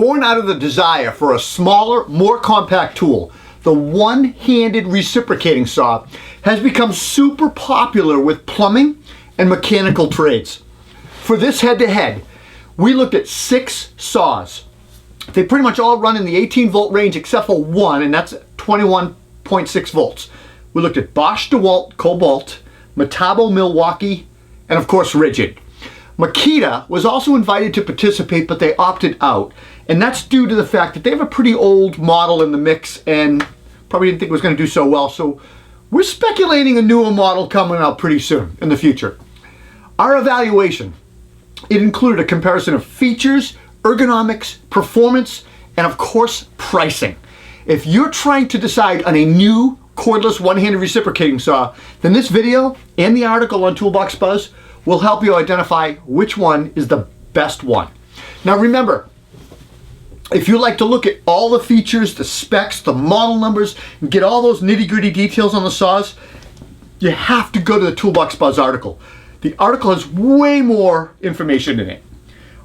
Born out of the desire for a smaller, more compact tool, the one-handed reciprocating saw has become super popular with plumbing and mechanical trades. For this head-to-head, we looked at 6 saws. They pretty much all run in the 18 volt range except for one, and that's 21.6 volts. We looked at Bosch, Dewalt, Kobalt, Makita, Milwaukee, and of course Rigid. Makita was also invited to participate, but they opted out. And that's due to the fact that they have a pretty old model in the mix and probably didn't think it was going to do so well. So we're speculating a newer model coming out pretty soon in the future. Our evaluation, it included a comparison of features, ergonomics, performance, and of course pricing. If you're trying to decide on a new cordless one-handed reciprocating saw, then this video and the article on Toolbox Buzz will help you identify which one is the best one. Now remember, if you like to look at all the features, the specs, the model numbers, and get all those nitty-gritty details on the saws, you have to go to the Toolbox Buzz article. The article has way more information in it.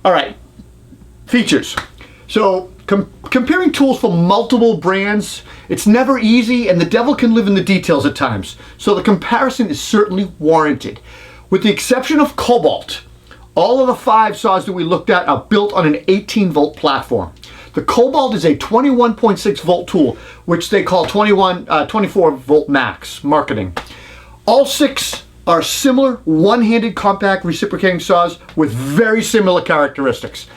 All right, features. So comparing tools from multiple brands, it's never easy and the devil can live in the details at times. So the comparison is certainly warranted. With the exception of Kobalt, all of the 5 saws that we looked at are built on an 18 volt platform. The Kobalt is a 21.6 volt tool, which they call 24 volt max marketing. All 6 are similar one-handed compact reciprocating saws with very similar characteristics.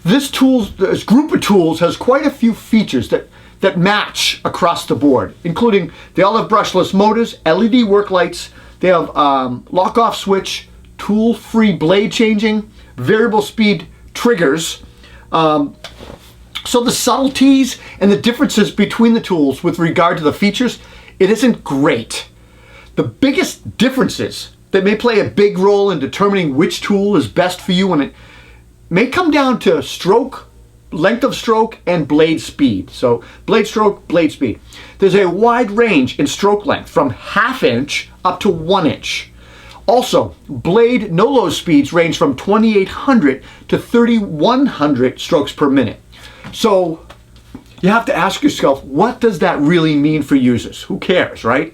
This group of tools has quite a few features that match across the board, including they all have brushless motors, LED work lights, they have lock-off switch, tool-free blade changing, variable speed triggers. So the subtleties and the differences between the tools with regard to the features, it isn't great. The biggest differences that may play a big role in determining which tool is best for you, and it may come down to stroke, length of stroke, and blade speed. So blade stroke, blade speed. There's a wide range in stroke length from 1/2 inch up to 1 inch. Also, blade no-load speeds range from 2,800 to 3,100 strokes per minute. So you have to ask yourself, what does that really mean for users? Who cares, right?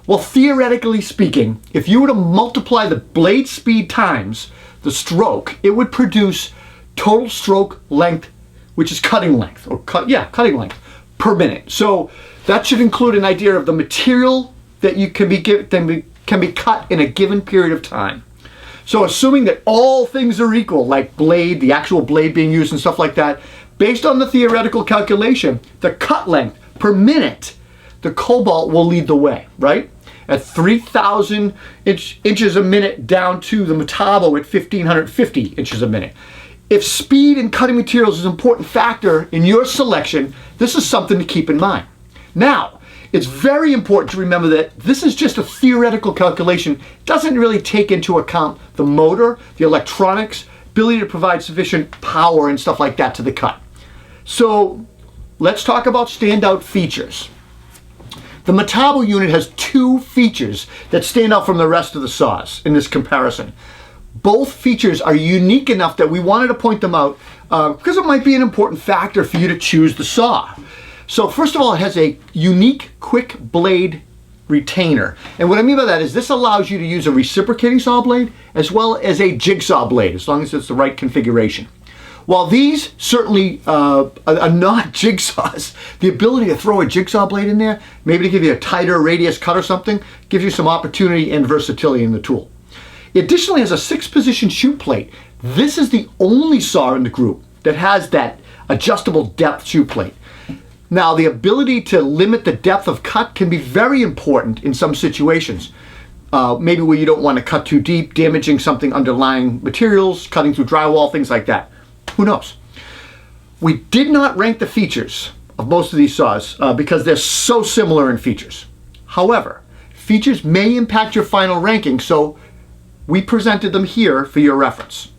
Well, theoretically speaking, if you were to multiply the blade speed times the stroke, it would produce total stroke length, which is cutting length, cutting length per minute. So that should include an idea of the material that you can be cut in a given period of time. So assuming that all things are equal, like blade, the actual blade being used and stuff like that, based on the theoretical calculation, the cut length per minute, the Kobalt will lead the way, right? At 3,000 inches a minute down to the Makita at 1,550 inches a minute. If speed and cutting materials is an important factor in your selection, this is something to keep in mind. Now, it's very important to remember that this is just a theoretical calculation. It doesn't really take into account the motor, the electronics, ability to provide sufficient power and stuff like that to the cut. So let's talk about standout features. The Makita unit has 2 features that stand out from the rest of the saws in this comparison. Both features are unique enough that we wanted to point them out because it might be an important factor for you to choose the saw. So first of all, it has a unique quick blade retainer. And what I mean by that is this allows you to use a reciprocating saw blade as well as a jigsaw blade, as long as it's the right configuration. While these certainly are not jigsaws, the ability to throw a jigsaw blade in there, maybe to give you a tighter radius cut or something, gives you some opportunity and versatility in the tool. It additionally has a 6-position shoot plate. This is the only saw in the group that has that adjustable depth shoot plate. Now, the ability to limit the depth of cut can be very important in some situations. Maybe where you don't want to cut too deep, damaging something underlying materials, cutting through drywall, things like that. Who knows? We did not rank the features of most of these saws because they're so similar in features. However, features may impact your final ranking, so we presented them here for your reference.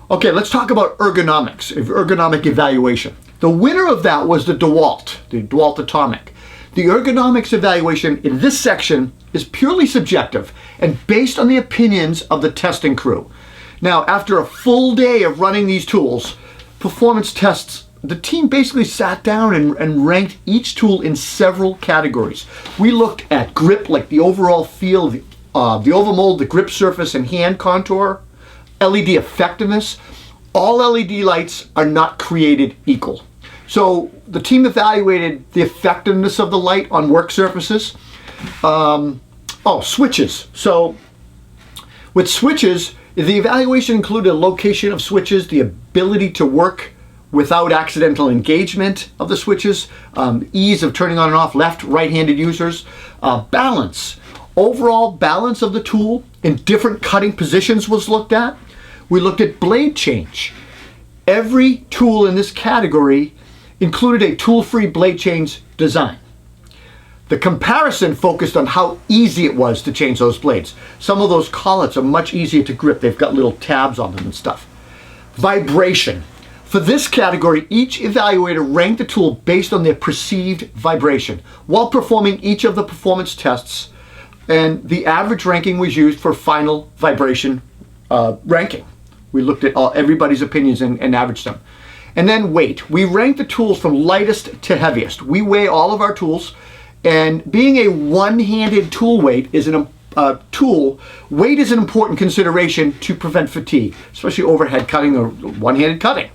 Okay, let's talk about ergonomics, ergonomic evaluation. The winner of that was the Dewalt Atomic. The ergonomics evaluation in this section is purely subjective and based on the opinions of the testing crew. Now, after a full day of running these tools, performance tests, the team basically sat down and ranked each tool in several categories. We looked at grip, like the overall feel, the overmold, the grip surface and hand contour, LED effectiveness. All LED lights are not created equal. So the team evaluated the effectiveness of the light on work surfaces. Switches. So with switches, the evaluation included a location of switches, the ability to work without accidental engagement of the switches, ease of turning on and off left, right-handed users, balance. Overall balance of the tool in different cutting positions was looked at. We looked at blade change. Every tool in this category included a tool-free blade change design. The comparison focused on how easy it was to change those blades. Some of those collets are much easier to grip. They've got little tabs on them and stuff. Vibration. For this category, each evaluator ranked the tool based on their perceived vibration while performing each of the performance tests, and the average ranking was used for final vibration ranking. We looked at everybody's opinions and averaged them. And then weight. We ranked the tools from lightest to heaviest. We weigh all of our tools, and being a one-handed tool weight is weight is an important consideration to prevent fatigue, especially overhead cutting or one-handed cutting.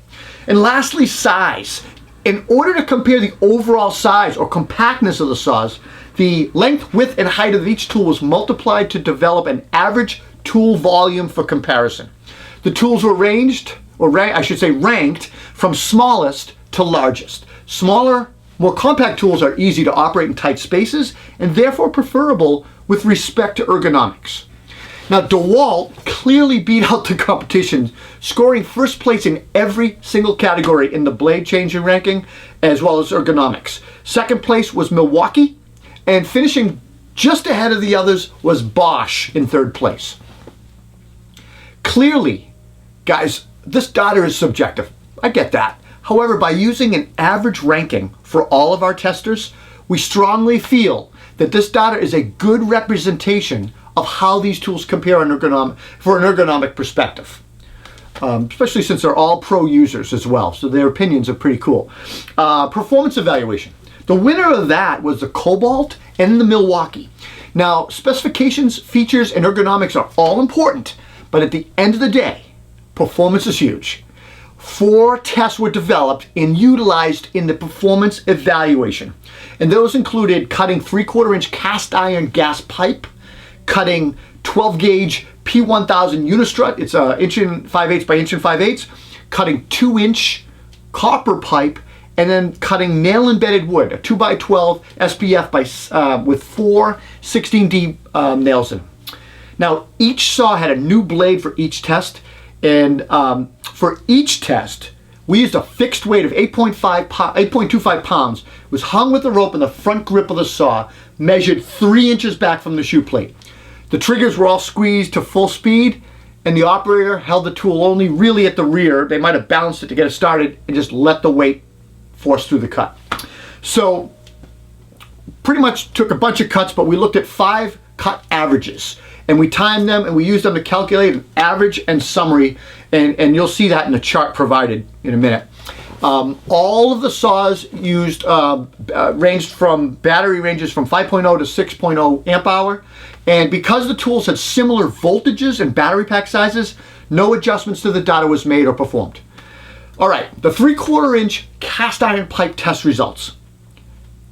And lastly, size. In order to compare the overall size or compactness of the saws, the length, width, and height of each tool was multiplied to develop an average tool volume for comparison. The tools were ranked from smallest to largest. Smaller, more compact tools are easy to operate in tight spaces and therefore preferable with respect to ergonomics. Now, Dewalt clearly beat out the competition, scoring first place in every single category in the blade changing ranking, as well as ergonomics. Second place was Milwaukee, and finishing just ahead of the others was Bosch in third place. Clearly, guys, this data is subjective. I get that. However, by using an average ranking for all of our testers, we strongly feel that this data is a good representation of how these tools compare for an ergonomic perspective, especially since they're all pro users as well, so their opinions are pretty cool. Performance evaluation. The winner of that was the Kobalt and the Milwaukee. Now, specifications, features, and ergonomics are all important, but at the end of the day, performance is huge. 4 tests were developed and utilized in the performance evaluation, and those included cutting 3/4 inch cast iron gas pipe, cutting 12 gauge P1000 Unistrut, it's 1 5/8 by 1 5/8, cutting 2-inch copper pipe, and then cutting nail embedded wood, a 2x12 SPF with 4 16D nails in. Now, each saw had a new blade for each test, and for each test, we used a fixed weight of 8.25 pounds. It was hung with a rope in the front grip of the saw, measured 3 inches back from the shoe plate. The triggers were all squeezed to full speed, and the operator held the tool only really at the rear. They might have balanced it to get it started and just let the weight force through the cut. So pretty much took a bunch of cuts, but we looked at 5 cut averages, and we timed them and we used them to calculate an average and summary, and you'll see that in the chart provided in a minute. All of the saws used ranged from battery ranges from 5.0 to 6.0 amp hour, and because the tools had similar voltages and battery pack sizes, no adjustments to the data was made or performed. All right, the 3/4 inch cast iron pipe test results.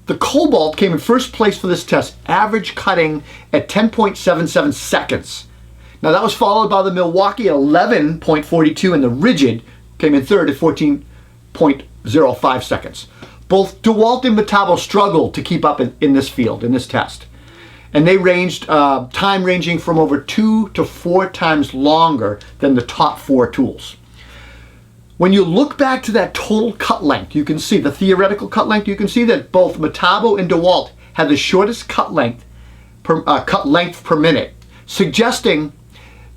The Kobalt came in first place for this test, average cutting at 10.77 seconds. Now that was followed by the Milwaukee at 11.42, and the Rigid came in third at 14.05 seconds. Both Dewalt and Makita struggled to keep up in this field, in this test. And they ranged, time ranging from over 2 to 4 times longer than the top 4 tools. When you look back to that total cut length, you can see the theoretical cut length. You can see that both Makita and Dewalt had the shortest cut length per minute, suggesting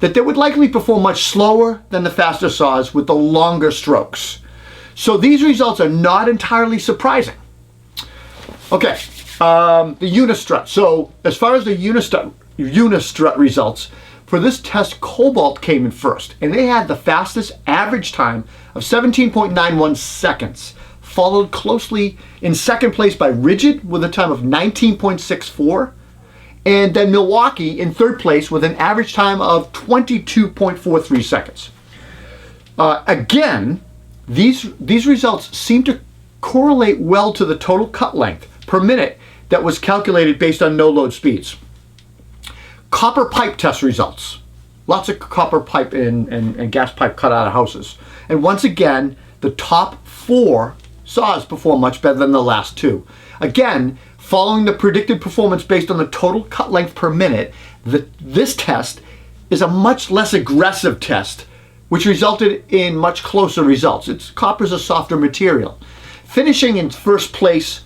that they would likely perform much slower than the faster saws with the longer strokes. So these results are not entirely surprising. Okay, the Unistrut. So as far as the Unistrut results, For this test, Kobalt came in first, and they had the fastest average time of 17.91 seconds, followed closely in second place by Rigid with a time of 19.64, and then Milwaukee in third place with an average time of 22.43 seconds. Again, these results seem to correlate well to the total cut length per minute that was calculated based on no-load speeds. Copper pipe test results. Lots of copper pipe and gas pipe cut out of houses. And once again, the top 4 saws perform much better than the last 2. Again, following the predicted performance based on the total cut length per minute, this test is a much less aggressive test, which resulted in much closer results. Copper's a softer material. Finishing in first place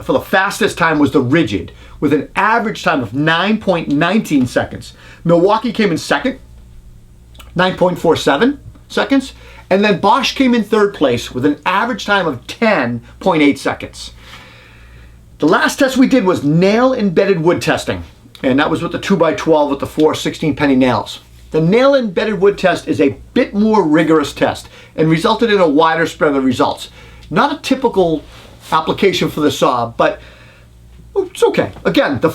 for the fastest time was the Rigid, with an average time of 9.19 seconds. Milwaukee came in second, 9.47 seconds, and then Bosch came in third place with an average time of 10.8 seconds. The last test we did was nail-embedded wood testing, and that was with the 2x12 with the 4 16-penny nails. The nail-embedded wood test is a bit more rigorous test and resulted in a wider spread of results. Not a typical application for the saw, but it's okay. Again, the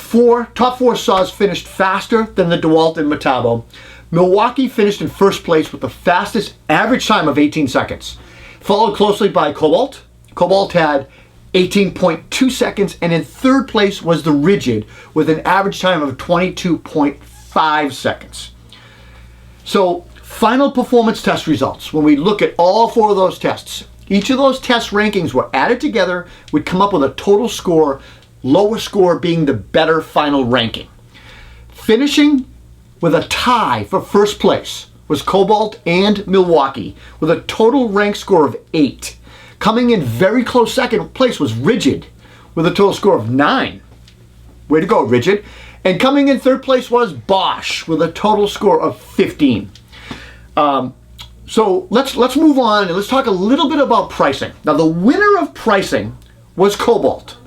top four saws finished faster than the Dewalt and Metabo. Milwaukee finished in first place with the fastest average time of 18 seconds, followed closely by Kobalt. Kobalt had 18.2 seconds, and in third place was the Rigid with an average time of 22.5 seconds. So, final performance test results. When we look at all 4 of those tests, each of those test rankings were added together, would come up with a total score, lower score being the better final ranking. Finishing with a tie for first place was Kobalt and Milwaukee with a total rank score of 8. Coming in very close second place was Rigid with a total score of 9. Way to go, Rigid. And coming in third place was Bosch with a total score of 15. So let's move on and let's talk a little bit about pricing. Now, the winner of pricing was Kobalt.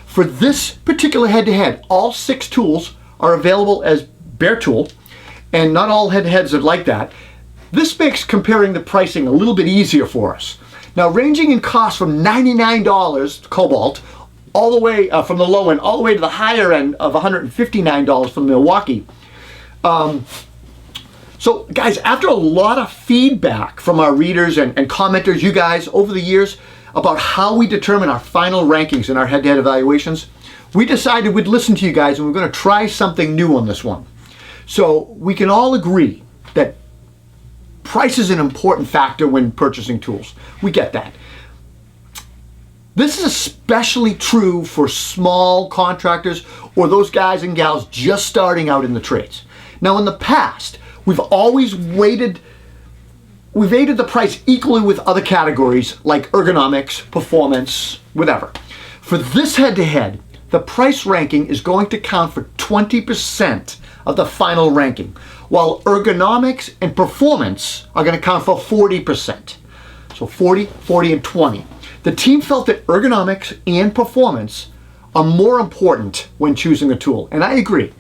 For this particular head-to-head, all 6 tools are available as bare tool, and not all head-to-heads are like that. This makes comparing the pricing a little bit easier for us. Now, ranging in cost from $99 Kobalt, all the way from the low end, all the way to the higher end of $159 from Milwaukee. So guys, after a lot of feedback from our readers and commenters, you guys, over the years about how we determine our final rankings in our head-to-head evaluations, we decided we'd listen to you guys and we're going to try something new on this one. So we can all agree that price is an important factor when purchasing tools. We get that. This is especially true for small contractors or those guys and gals just starting out in the trades. Now, in the past, we've always weighted the price equally with other categories like ergonomics, performance, whatever. For this head-to-head, the price ranking is going to count for 20% of the final ranking, while ergonomics and performance are going to count for 40%. So 40, 40, and 20. The team felt that ergonomics and performance are more important when choosing a tool, and I agree.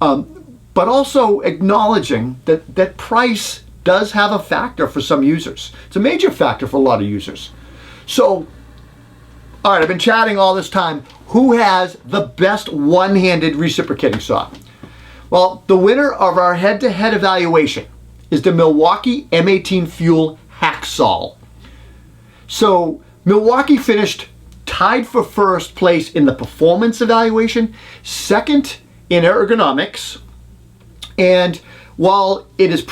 But also acknowledging that price does have a factor for some users. It's a major factor for a lot of users. So, all right, I've been chatting all this time. Who has the best one-handed reciprocating saw? Well, the winner of our head-to-head evaluation is the Milwaukee M18 Fuel Hacksaw. So, Milwaukee finished tied for first place in the performance evaluation, second in ergonomics, and while it is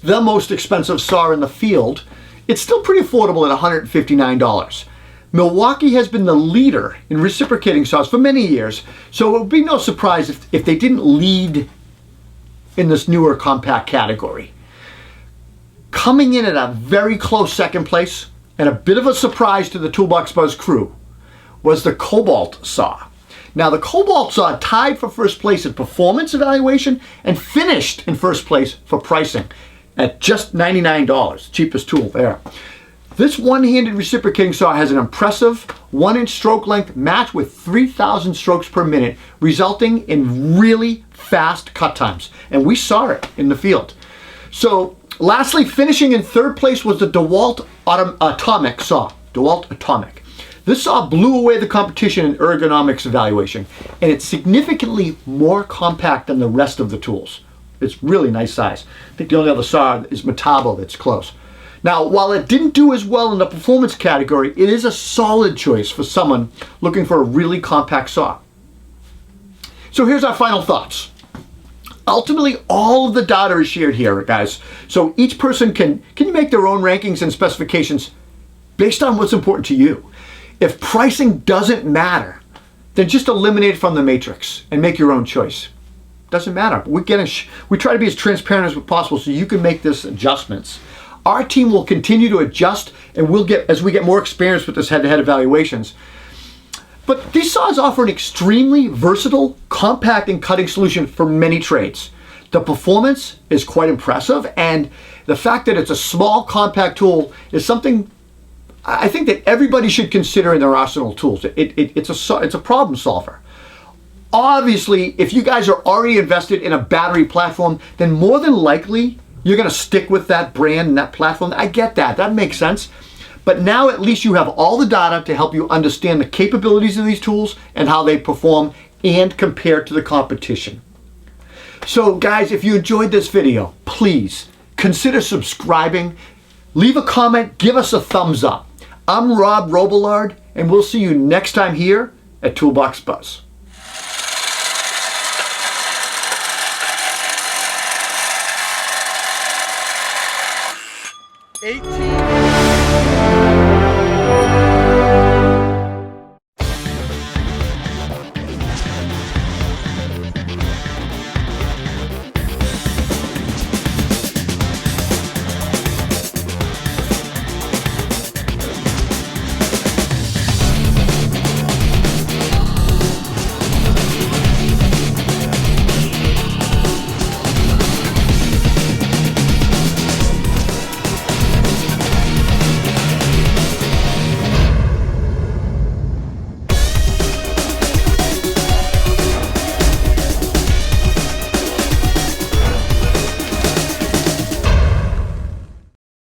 the most expensive saw in the field, it's still pretty affordable at $159. Milwaukee has been the leader in reciprocating saws for many years, so it would be no surprise if they didn't lead in this newer compact category. Coming in at a very close second place, and a bit of a surprise to the Toolbox Buzz crew, was the Kobalt saw. Now, the Kobalt saw tied for first place in performance evaluation and finished in first place for pricing at just $99, cheapest tool there. This one-handed reciprocating saw has an impressive 1-inch stroke length matched with 3,000 strokes per minute, resulting in really fast cut times. And we saw it in the field. So lastly, finishing in third place was the Dewalt Atomic saw. Dewalt Atomic. This saw blew away the competition in ergonomics evaluation, and it's significantly more compact than the rest of the tools. It's really nice size. I think the only other saw is Metabo that's close. Now, while it didn't do as well in the performance category, it is a solid choice for someone looking for a really compact saw. So here's our final thoughts. Ultimately, all of the data is shared here, guys. So each person can make their own rankings and specifications based on what's important to you. If pricing doesn't matter, then just eliminate it from the matrix and make your own choice. Doesn't matter. We try to be as transparent as possible so you can make these adjustments. Our team will continue to adjust, and as we get more experience with this head-to-head evaluations. But these saws offer an extremely versatile, compact, and cutting solution for many trades. The performance is quite impressive, and the fact that it's a small, compact tool is something I think that everybody should consider in their arsenal of tools. It's a problem solver. Obviously, if you guys are already invested in a battery platform, then more than likely you're going to stick with that brand and that platform. I get that. That makes sense. But now at least you have all the data to help you understand the capabilities of these tools and how they perform and compare to the competition. So guys, if you enjoyed this video, please consider subscribing, leave a comment, give us a thumbs up. I'm Rob Robillard, and we'll see you next time here at Toolbox Buzz. 18.